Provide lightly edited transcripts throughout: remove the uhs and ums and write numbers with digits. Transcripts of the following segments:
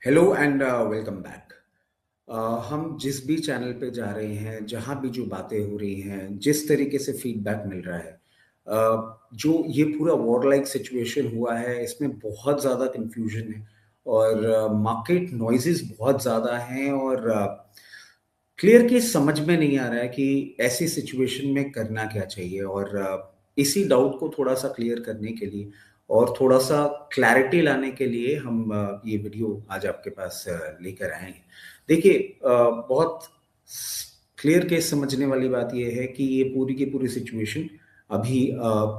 Hello and welcome back. हम जिस भी चैनल पे जा रहे हैं, जहाँ भी जो बातें हो रही हैं, जिस तरीके से फीडबैक मिल रहा है, जो ये पूरा वॉर लाइक सिचुएशन हुआ है, इसमें बहुत ज़्यादा कन्फ्यूजन है और मार्केट नॉइज़ेस बहुत ज़्यादा हैं और क्लियर केस समझ में नहीं आ रहा है कि ऐसी सिचुएशन में करना क्या चाहिए और इसी डाउट को थोड़ा-सा क्लियर करने के लिए और थोड़ा-सा क्लैरिटी लाने के लिए हम ये वीडियो आज आपके पास लेकर आए हैं। देखिए बहुत स क्लियर केस समझने वाली बात ये है कि ये पूरी की पूरी सिचुएशन अभी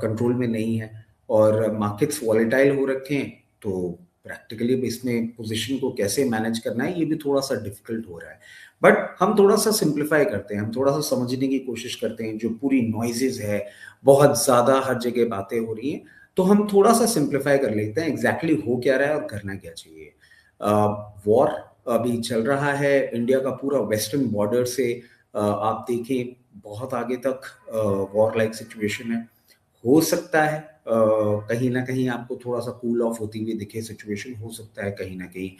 कंट्रोल में नहीं है और मार्केट्स वॉलेटाइल हो रखे हैं, तो प्रैक्टिकली अब इसमें पोज़ीशन को कैसे मैनेज करना है, ये भी थोड़ा-सा डिफ़िकल्ट हो रहा है। बट हम थोड़ा-सा सिंप्लीफाई करते हैं, हम थोड़ा-सा समझने की कोशिश करते हैं, जो पूरी नॉइज़ेज़ है, बहुत ज़्यादा हर जगह बातें हो रही हैं, तो हम थोड़ा-सा सिंप्लीफाई कर लेते हैं, एग्ज़ैक्टली हो क्या रहा है और करना क्या चाहिए। वॉर अभी चल रहा है, इंडिया का पूरा वेस्टर्न बॉर्डर से आप देखें बहुत आगे तक वॉर लाइक सिचुएशन है। हो सकता है कहीं न कहीं आपको थोड़ा-सा कूल ऑफ होती हुई दिखे सिचुएशन, हो सकता है कहीं न कहीं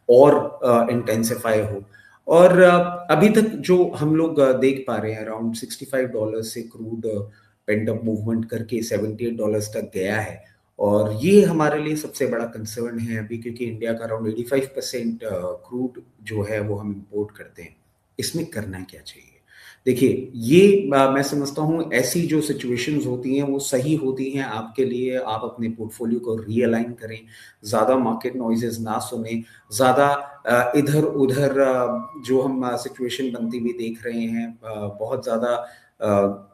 और इंटेंसिफ़ाई हो। और अभी तक जो हम लोग देख पा रहे हैं अराउंड $65 से क्रूड पेंट अप मूवमेंट करके $78 तक गया है और ये हमारे लिए सबसे बड़ा कंसर्न है अभी क्योंकि इंडिया का अराउंड 85% क्रूड जो है वो हम इंपोर्ट करते हैं। इसमें करना क्या चाहिए? देखिए, ये मैं समझता हूँ ऐसी जो सिचुएशंस होती हैं वो सही होती हैं आपके लिए, आप अपने पोर्टफोलियो को रीअलाइन करें, ज़्यादा मार्केट नॉइज़ेज़ ना सुनें, ज़्यादा इधर-उधर जो हम सिचुएशन बनती हुई देख रहे हैं बहुत ज़्यादा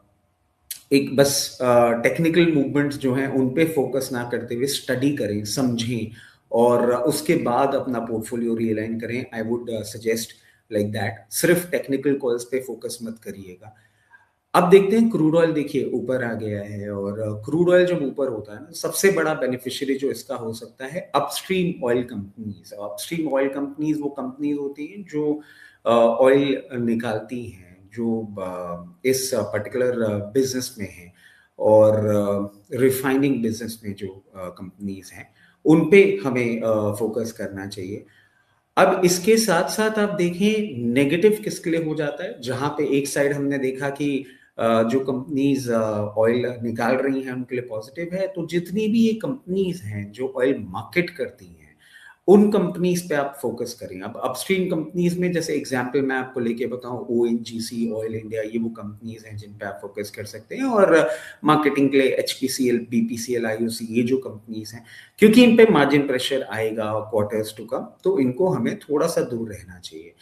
एक बस टेक्निकल मूवमेंट्स जो हैं उन पे फ़ोकस ना करते हुए स्टडी करें, समझें और उसके बाद अपना पोर्टफोलियो रियलाइन करें। I would suggest like that. सिर्फ़ टेक्निकल कॉल्स पे फ़ोकस मत करिएगा। अब देखते हैं क्रूड ऑयल देखिए ऊपर आ गया है और क्रूड ऑयल जब ऊपर होता है ना, सबसे बड़ा बेनिफिशियरी जो इसका हो सकता है upstream oil companies. Upstream oil companies वो कंपनीज़ होती हैं जो ऑयल निकालती हैं, जो इस पर्टिकुलर बिज़नेस में हैं और रिफाइनिंग बिज़नेस में जो कंपनीज़ हैं, उन पे हमें फ़ोकस करना चाहिए। अब इसके साथ-साथ आप देखें नेगेटिव किसके लिए हो जाता है, जहाँ पे एक साइड हमने देखा कि जो कंपनीज़ ऑयल निकाल रही हैं उनके लिए पॉज़िटिव है, तो जितनी भी ये कंपनीज़ हैं जो ऑयल मार्केट करती हैं, उन कंपनीज़ पे आप फ़ोकस करें। अब अपस्ट्रीम कंपनीज़ में जैसे एग्ज़ाम्पल मैं आपको लेके बताऊँ ओएनजीसी, ऑयल इंडिया ये वो कंपनीज़ हैं जिन पे आप फ़ोकस कर सकते हैं और मार्केटिंग के लिए एचपीसीएल, बीपीसीएल, आईओसी ये जो कंपनीज़ हैं, क्योंकि इन पे मार्जिन प्रेशर आएगा क्वार्टर्स टू कम, तो इनको हमें थोड़ा-सा दूर रहना चाहिए।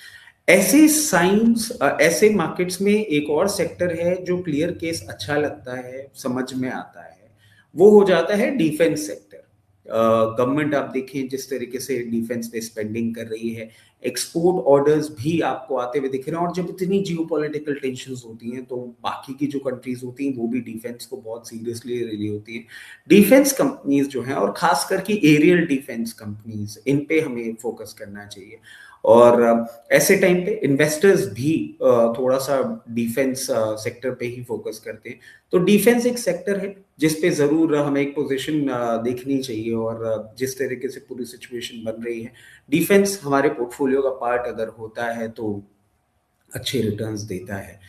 ऐसे साइन्स ऐसे मार्केट्स में एक और सेक्टर है जो क्लियर केस अच्छा लगता है, समझ में आता है, वो हो जाता है डिफेंस सेक्टर। गवर्नमेंट आप देखें जिस तरीके से डिफेंस पे स्पेंडिंग कर रही है, एक्सपोर्ट ऑर्डर्स भी आपको आते हुए दिख रहे हैं और जब इतनी जियोपॉलिटिकल टेंशन्स होती हैं, तो बाकी की जो कंट्रीज़ होती हैं, वो भी डिफेंस को बहुत सीरियसली ले रही होती हैं। डिफेंस कंपनीज़ जो हैं और ख़ासकर कि एरियल डिफेंस कंपनीज़, इन पे हमें फ़ोकस करना चाहिए। और ऐसे टाइम पे इन्वेस्टर्स भी थोड़ा-सा डिफेंस सेक्टर पे ही फ़ोकस करते हैं। तो डिफेंस एक सेक्टर है, जिस पे ज़रूर हमें एक पोज़ीशन देखनी चाहिए और जिस तरीके से पूरी सिचुएशन बन रही है, डिफेंस हमारे पोर्टफोलियो का पार्ट अगर होता है, तो अच्छे रिटर्न्स देता है।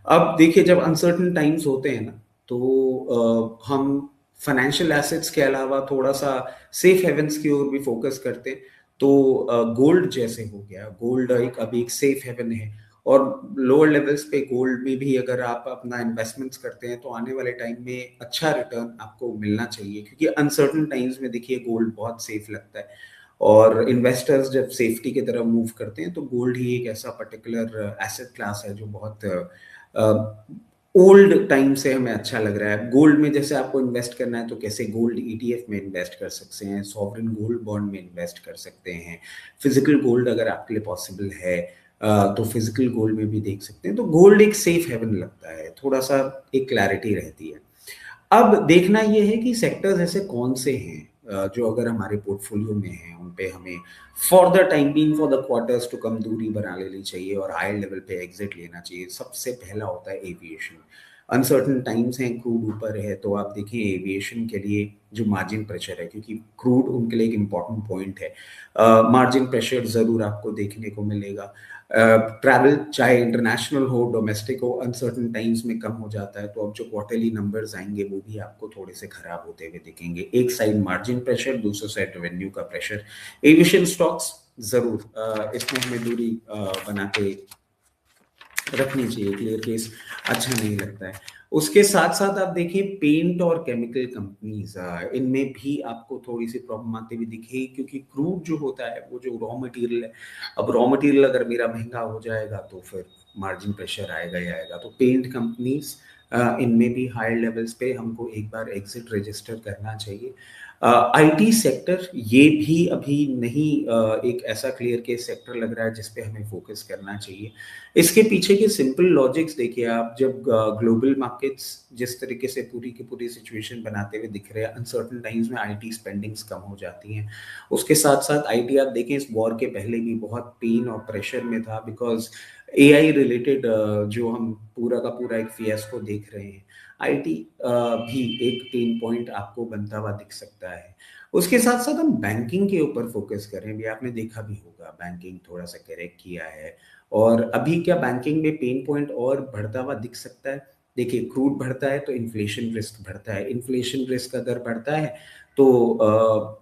अब देखिए जब अनसर्टेन टाइम्स होते हैं ना, तो हम फाइनेंशियल एसेट्स के अलावा थोड़ा-सा सेफ हेवन्स की ओर भी फ़ोकस करते हैं। तो गोल्ड जैसे हो गया, गोल्ड एक अभी एक सेफ हेवन है और लोअर लेवल्स पे गोल्ड में भी अगर आप अपना इन्वेस्टमेंट्स करते हैं, तो आने वाले टाइम में अच्छा रिटर्न आपको मिलना चाहिए क्योंकि अनसर्टेन टाइम्स में देखिए गोल्ड बहुत सेफ लगता है। और इन्वेस्टर्स जब सेफ्टी की तरफ मूव करते हैं, तो गोल्ड ही एक ऐसा पर्टिकुलर एसेट क्लास है जो बहुत ओल्ड टाइम से हमें अच्छा लग रहा है। गोल्ड में जैसे आपको इन्वेस्ट करना है, तो कैसे गोल्ड ईटीएफ में इन्वेस्ट कर सकते हैं, सॉवरेन गोल्ड बॉन्ड में इन्वेस्ट कर सकते हैं। फिज़िकल गोल्ड अगर आपके लिए पॉसिबल है तो फिज़िकल गोल्ड में भी देख सकते हैं। तो गोल्ड एक सेफ हेवन लगता है, थोड़ा-सा एक क्लैरिटी रहती है। अब देखना ये है कि सेक्टर्स ऐसे कौन से हैं जो अगर हमारे पोर्टफोलियो में हैं, उन पे हमें for the time being for the quarters to come दूरी बना लेनी चाहिए और हाई लेवल पे एग्ज़िट लेना चाहिए। सबसे पहला होता है एविएशन। अनसर्टन टाइम्स हैं, क्रूड ऊपर है, तो आप देखिए एविएशन के लिए जो मार्जिन प्रेशर है, क्योंकि क्रूड उनके लिए एक इम्पॉर्टेंट पॉइंट है, मार्जिन प्रेशर ज़रूर आपको देखने को मिलेगा। ट्रैवल चाहे इंटरनेशनल हो डोमेस्टिक हो, अनसर्टन टाइम्स में कम हो जाता है, तो अब जो क्वार्टरली नंबर्स आएंगे वो भी आपको थोड़े से खराब होते हुए दिखेंगे। एक साइड मार्जिन प्रेशर, दूसरे साइड रेवेन्यू का प्रेशर। एविएशन स्टॉक्स जरूर इसमें हमें दूरी बना के रखनी चाहिए, क्लियर केस अच्छा नहीं लगता है। उसके साथ साथ आप देखिए पेंट और केमिकल कंपनीज, इनमें भी आपको थोड़ी सी प्रॉब्लम आती हुई दिखेगी, क्योंकि क्रूड जो होता है वो जो रॉ मटेरियल है, अब रॉ मटेरियल अगर मेरा महंगा हो जाएगा तो फिर मार्जिन प्रेशर आएगा ही आएगा। तो पेंट कंपनीज, इनमें भी हायर लेवल्स पे हमको एक बार एग्जिट रजिस्टर करना चाहिए। आईटी सेक्टर ये भी अभी नहीं एक ऐसा क्लियर केस सेक्टर लग रहा है जिस पे हमें फोकस करना चाहिए। इसके पीछे की सिंपल लॉजिक्स देखिए आप, जब ग्लोबल मार्केट्स जिस तरीके से पूरी की पूरी सिचुएशन बनाते हुए दिख रहे हैं, अनसर्टन टाइम्स में आईटी स्पेंडिंग्स कम हो जाती हैं। उसके साथ साथ आईटी आप देखें इस वॉर के पहले भी बहुत पेन और प्रेशर में था, बिकॉज एआई रिलेटेड जो हम पूरा का पूरा एक फियास्को देख रहे हैं, आईटी भी एक पेन पॉइंट आपको बनता हुआ दिख सकता है। उसके साथ साथ हम बैंकिंग के ऊपर फोकस करें, भी आपने देखा भी होगा बैंकिंग थोड़ा सा करेक्ट किया है। और अभी क्या बैंकिंग में पेन पॉइंट और बढ़ता हुआ दिख सकता है? देखिए क्रूड बढ़ता है तो इन्फ्लेशन रिस्क बढ़ता है, इन्फ्लेशन रिस्क अगर बढ़ता है तो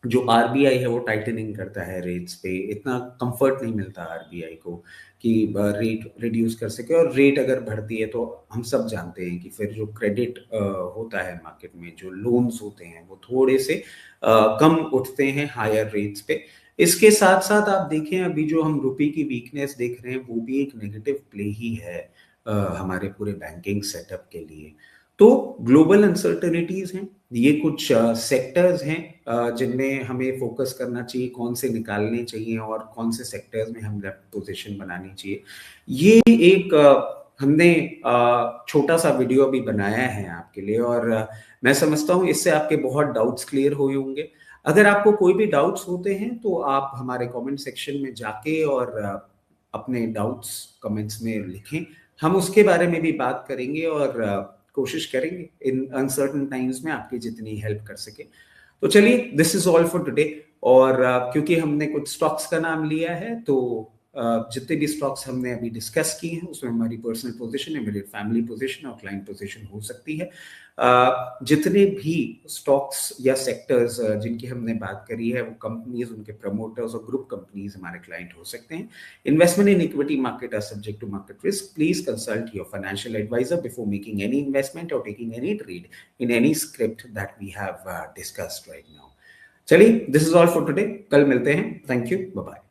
जो आरबीआई है वो टाइटनिंग करता है रेट्स पे, इतना कंफर्ट नहीं मिलता आरबीआई को कि रेट रिड्यूस कर सके। और रेट अगर बढ़ती है तो हम सब जानते हैं कि फिर जो क्रेडिट होता है मार्केट में, जो लोन्स होते हैं वो थोड़े से कम उठते हैं हायर रेट्स पे। इसके साथ साथ आप देखें अभी जो हम रुपए की वीकनेस देख रहे हैं वो भी एक नेगेटिव प्ले ही है हमारे पूरे बैंकिंग सेटअप के लिए। तो ग्लोबल अनसर्टेनिटीज हैं, ये कुछ सेक्टर्स हैं जिनमें हमें फोकस करना चाहिए, कौन से निकालने चाहिए और कौन से सेक्टर्स में हम लेफ्ट पोजीशन बनानी चाहिए। ये एक हमने छोटा सा वीडियो अभी बनाया है आपके लिए, और मैं समझता हूँ इससे आपके बहुत डाउट्स क्लियर हुए होंगे। अगर आपको कोई भी डाउट्स होते हैं तो आप हमारे कमेंट सेक्शन में जाके और अपने डाउट्स कमेंट्स में लिखें, हम उसके बारे में भी बात करेंगे और कोशिश करेंगे इन अनसर्टन टाइम्स में आपकी जितनी हेल्प कर सके। तो चलिए, this is all for today. और क्योंकि हमने कुछ स्टॉक्स का नाम लिया है तो जितने भी स्टॉक्स हमने अभी डिस्कस किए हैं उसमें हमारी पर्सनल पोजीशन है, मेरी फैमिली पोजीशन और क्लाइंट पोजीशन हो सकती है। जितने भी स्टॉक्स या सेक्टर्स जिनकी हमने बात करी है वो कंपनीज, उनके प्रमोटर्स और ग्रुप कंपनीज हमारे क्लाइंट हो सकते हैं। Investment in equity market are subject to market risk. Please consult your financial advisor before making any investment और taking any trade in any script that we have discussed right now. चलिए, this is all for today, कल मिलते हैं। Thank you, bye bye.